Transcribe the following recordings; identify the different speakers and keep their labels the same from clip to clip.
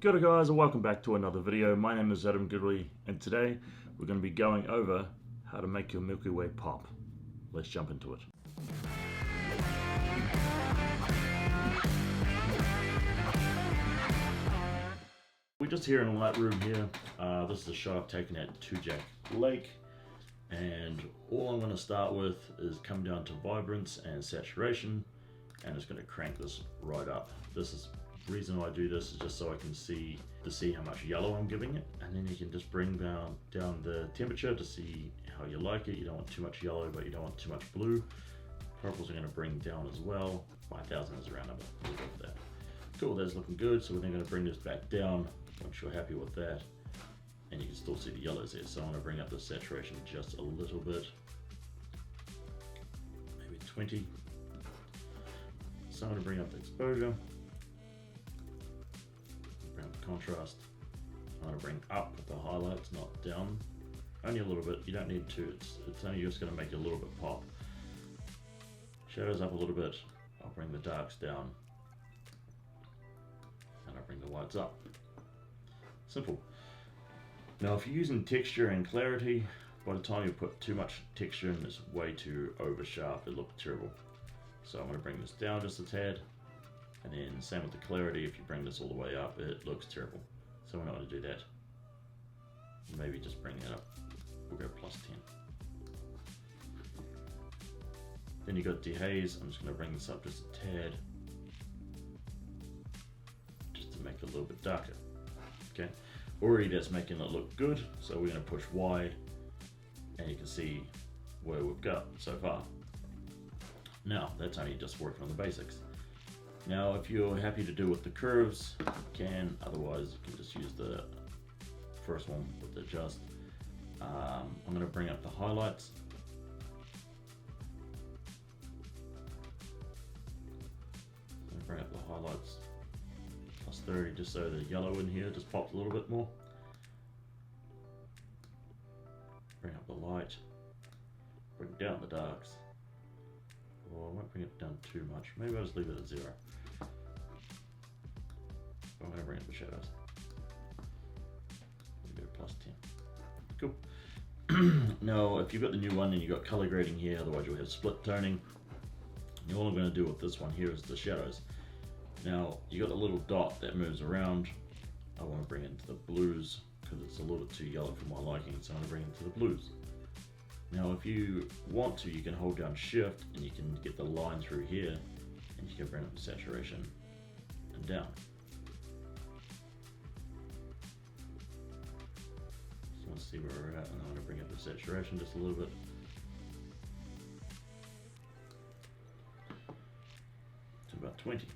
Speaker 1: Kia ora guys and welcome back to another video. My name is Goodwillie and today we're going to be going over how to make your Milky Way pop. Let's jump into it. We're just here in a Lightroom here. This is a shot I've taken at Two Jack Lake, and all I'm going to start with is come down to vibrance and saturation, and it's going to crank this right up. The reason why I do this is just so I can see how much yellow I'm giving it, and then you can just bring down the temperature to see how you like it. You don't want too much yellow, but you don't want too much blue. Purples are going to bring down as well. 5000 is a round number. We'll go with that. Cool, that's looking good. So we're then going to bring this back down once you're happy with that, and you can still see the yellows there. So I'm going to bring up the saturation just a little bit, maybe 20. So I'm going to bring up the exposure. Contrast. I'm going to bring up the highlights, not down. Only a little bit. You don't need to. It's only just going to make it a little bit pop. Shadows up a little bit. I'll bring the darks down, and I'll bring the whites up. Simple. Now, if you're using texture and clarity, by the time you put too much texture in, it's way too over sharp. It looks terrible. So I'm going to bring this down just a tad. And then same with the clarity, if you bring this all the way up, it looks terrible. So we're not going to do that. Maybe just bring that up. We'll go +10. Then you got dehaze. I'm just going to bring this up just a tad, just to make it a little bit darker. Okay, already that's making it look good. So we're going to push Y, and you can see where we've got so far. Now that's only just working on the basics. Now, if you're happy to do with the curves, you can. Otherwise, you can just use the first one with the adjust. I'm going to bring up the highlights. I'm going to bring up the highlights +30, just so the yellow in here just pops a little bit more. Bring up the light. Bring down the darks. Well, I won't bring it down too much. Maybe I'll just leave it at 0. I'm going to bring up the shadows. We'll go +10. Cool. Now, if you've got the new one and you've got color grading here, otherwise you'll have split toning. And all I'm going to do with this one here is the shadows. Now, you got a little dot that moves around. I want to bring it into the blues because it's a little bit too yellow for my liking, so I'm going to bring it to the blues. Now, if you want to, you can hold down Shift and you can get the line through here, and you can bring up the saturation and down. Just want to see where we're at, and I'm going to bring up the saturation just a little bit. To about 20.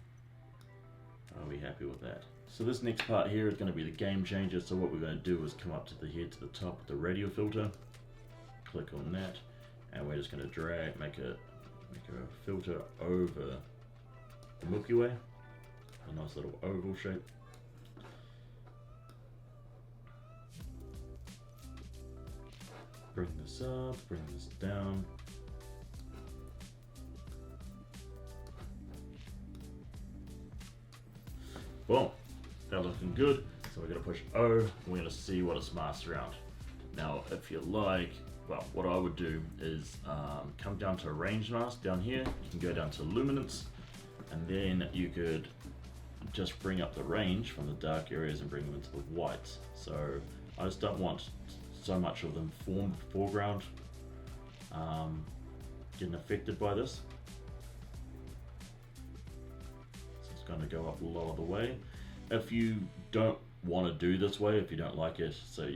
Speaker 1: Are we happy with that? So this next part here is going to be the game changer. So what we're going to do is come up to the top with the radio filter. Click on that, and we're just going to drag, make a filter over the Milky Way, a nice little oval shape. Bring this up, bring this down. Boom, that's looking good. So we're going to push O, and we're going to see what it's masked around. Now, if you like, well, what I would do is come down to range mask down here. You can go down to luminance, and then you could just bring up the range from the dark areas and bring them into the whites. So I just don't want so much of them foreground getting affected by this. So it's going to go up a lot of the way. If you don't want to do this way, if you don't like it, so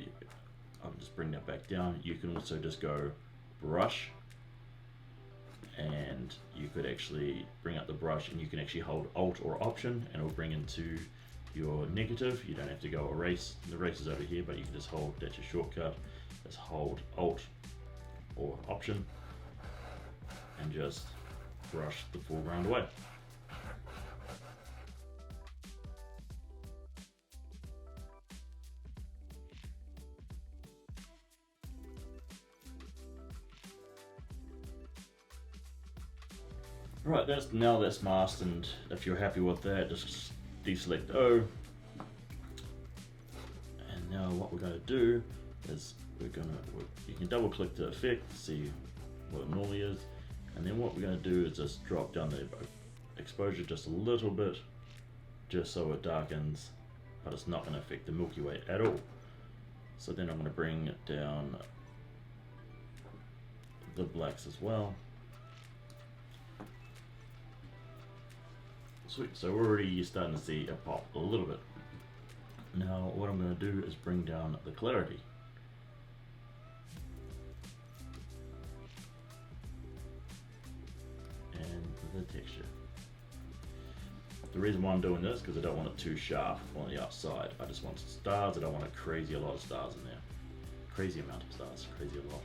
Speaker 1: I'll just bring that back down. You can also just go brush, and you could actually bring up the brush, and you can actually hold Alt or Option, and it'll bring into your negative. You don't have to go erase. The erase is over here, but you can just hold, that's your shortcut. Just hold Alt or Option and just brush the foreground away. Right, now that's masked, and if you're happy with that, just deselect O, now what we're going to do is you can double click the effect to see what it normally is, and then what we're going to do is just drop down the exposure just a little bit, just so it darkens, but it's not going to affect the Milky Way at all. So then I'm going to bring it down the blacks as well. Sweet, so we're already starting to see a pop a little bit. Now what I'm going to do is bring down the clarity. And the texture. The reason why I'm doing this is because I don't want it too sharp on the outside. I just want stars. I don't want a lot of stars in there. Crazy amount of stars, crazy a lot.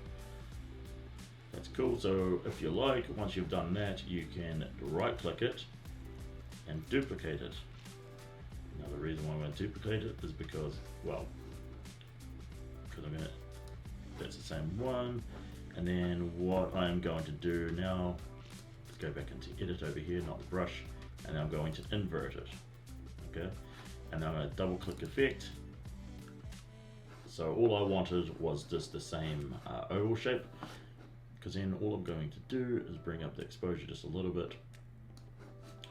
Speaker 1: That's cool. So if you like, once you've done that, you can right click it and duplicate it. Now the reason why I'm going to duplicate it is because, well, that's the same one. And then what I'm going to do now is go back into edit over here, not the brush, and I'm going to invert it. Okay, and then I'm going to double click effect. So all I wanted was just the same oval shape, because then all I'm going to do is bring up the exposure just a little bit,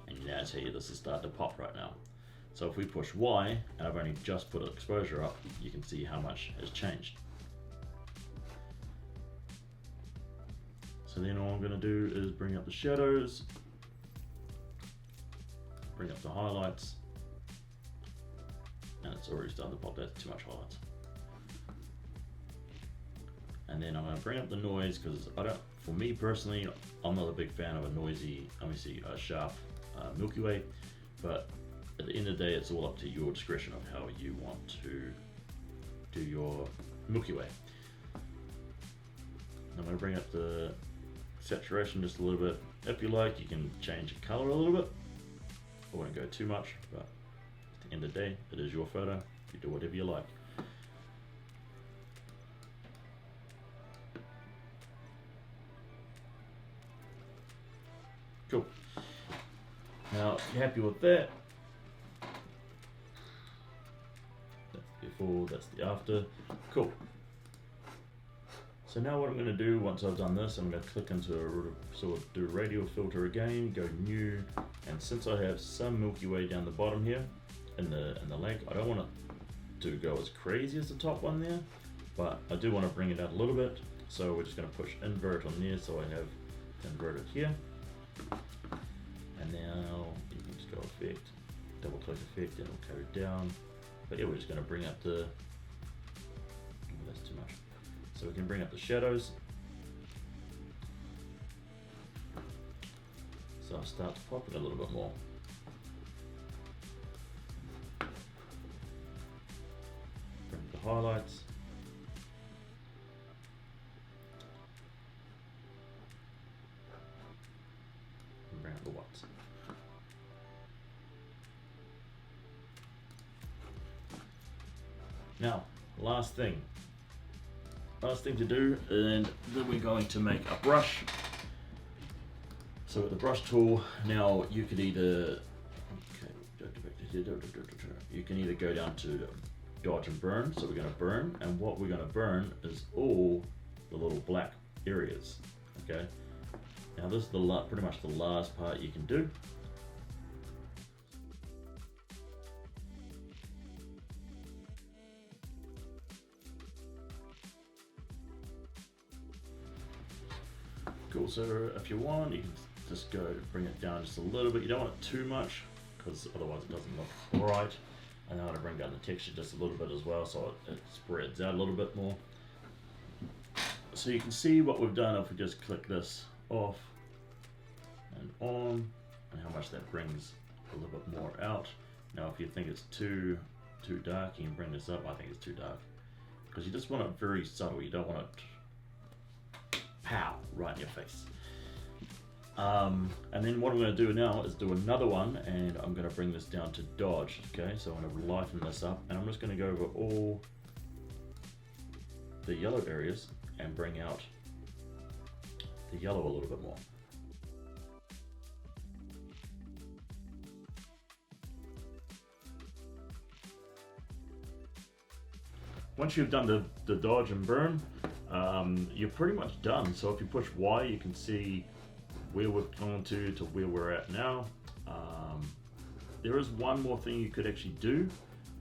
Speaker 1: and you now see this is starting to pop right now. So if we push Y, and I've only just put exposure up, you can see how much has changed. So then all I'm going to do is bring up the shadows, bring up the highlights, and it's already starting to pop. That's too much highlights. And then I'm going to bring up the noise, because for me personally, I'm not a big fan of a noisy, obviously a sharp Milky Way, but at the end of the day, it's all up to your discretion of how you want to do your Milky Way. I'm going to bring up the saturation just a little bit. If you like, you can change the color a little bit. I won't go too much, but at the end of the day, it is your photo. You do whatever you like. Cool. Now, if you're happy with that, that's before, that's the after. Cool. So now what I'm going to do, once I've done this, I'm going to click into sort of do radial filter again, go new, and since I have some Milky Way down the bottom here in the leg, I don't want it to go as crazy as the top one there, but I do want to bring it out a little bit. So we're just going to push invert on there, so I have inverted here. And now you can just go effect, double click effect, and it'll carry down. But yeah, we're just going to bring up the, oh, that's too much. So we can bring up the shadows. So I'll start to pop it a little bit more. Bring up the highlights. And bring up the whites. Now, last thing to do, and then we're going to make a brush. So with the brush tool, now you could either, you can either go down to dodge and burn. So we're going to burn, and what we're going to burn is all the little black areas. Okay. Now this is pretty much the last part you can do. Cool, so if you want, you can just go bring it down just a little bit. You don't want it too much, because otherwise it doesn't look right. And I want to bring down the texture just a little bit as well, so it spreads out a little bit more. So you can see what we've done if we just click this off and on, and how much that brings a little bit more out. Now if you think it's too dark, you can bring this up. I think it's too dark, because you just want it very subtle. You don't want it pow, right in your face. And then what I'm going to do now is do another one, and I'm going to bring this down to dodge. Okay, so I'm going to lighten this up, and I'm just going to go over all the yellow areas and bring out the yellow a little bit more. once you've done the dodge and burn, you're pretty much done. So if you push Y, you can see where we've gone to where we're at now. There is one more thing you could actually do,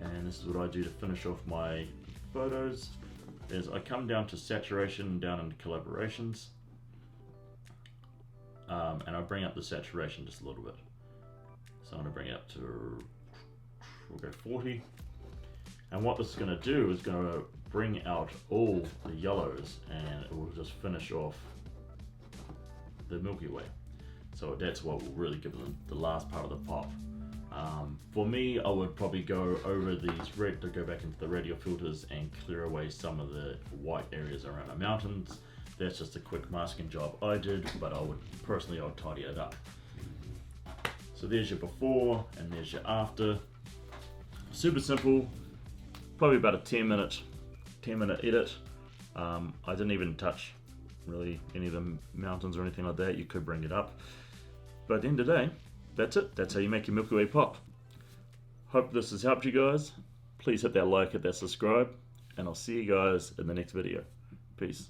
Speaker 1: and this is what I do to finish off my photos, is I come down to saturation, down into collaborations, and I bring up the saturation just a little bit. So I'm going to bring it up to, we'll go 40. And what this is going to do is going to bring out all the yellows, and it will just finish off the Milky Way. So that's what will really give them the last part of the pop. For me, I would probably go over these red, to go back into the radial filters and clear away some of the white areas around the mountains. That's just a quick masking job I did, but I would personally, I'll tidy it up. So there's your before and there's your after. Super simple, probably about a 10 minute edit. I didn't even touch really any of the mountains or anything like that. You could bring it up, but at the end of the day, that's it. That's how you make your Milky Way pop. Hope this has helped you guys. Please hit that like, hit that subscribe, and I'll see you guys in the next video. Peace.